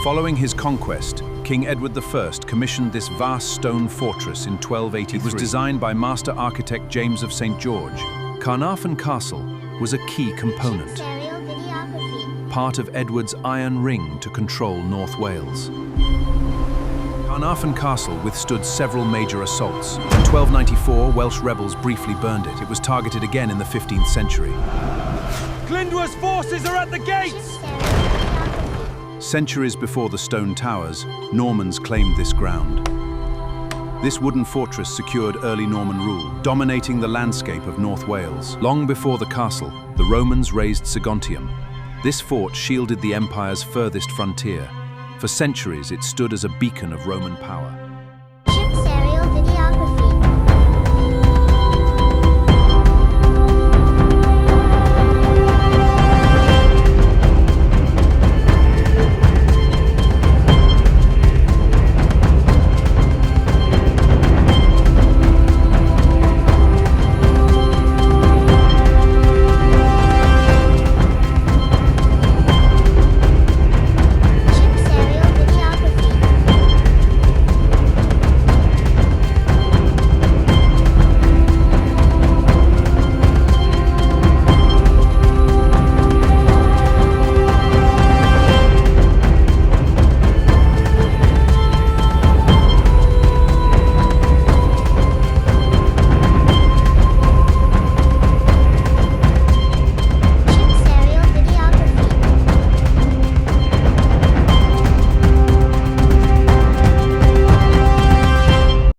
Following his conquest, King Edward I commissioned this vast stone fortress in 1283. It was designed by master architect James of St. George. Caernarfon Castle was a key component, part of Edward's Iron Ring to control North Wales. Caernarfon Castle withstood several major assaults. In 1294, Welsh rebels briefly burned it. It was targeted again in the 15th century. Glyndwr's forces are at the gates! Centuries before the stone towers, Normans claimed this ground. This wooden fortress secured early Norman rule, dominating the landscape of North Wales. Long before the castle, the Romans raised Saguntium. This fort shielded the empire's furthest frontier. For centuries, it stood as a beacon of Roman power.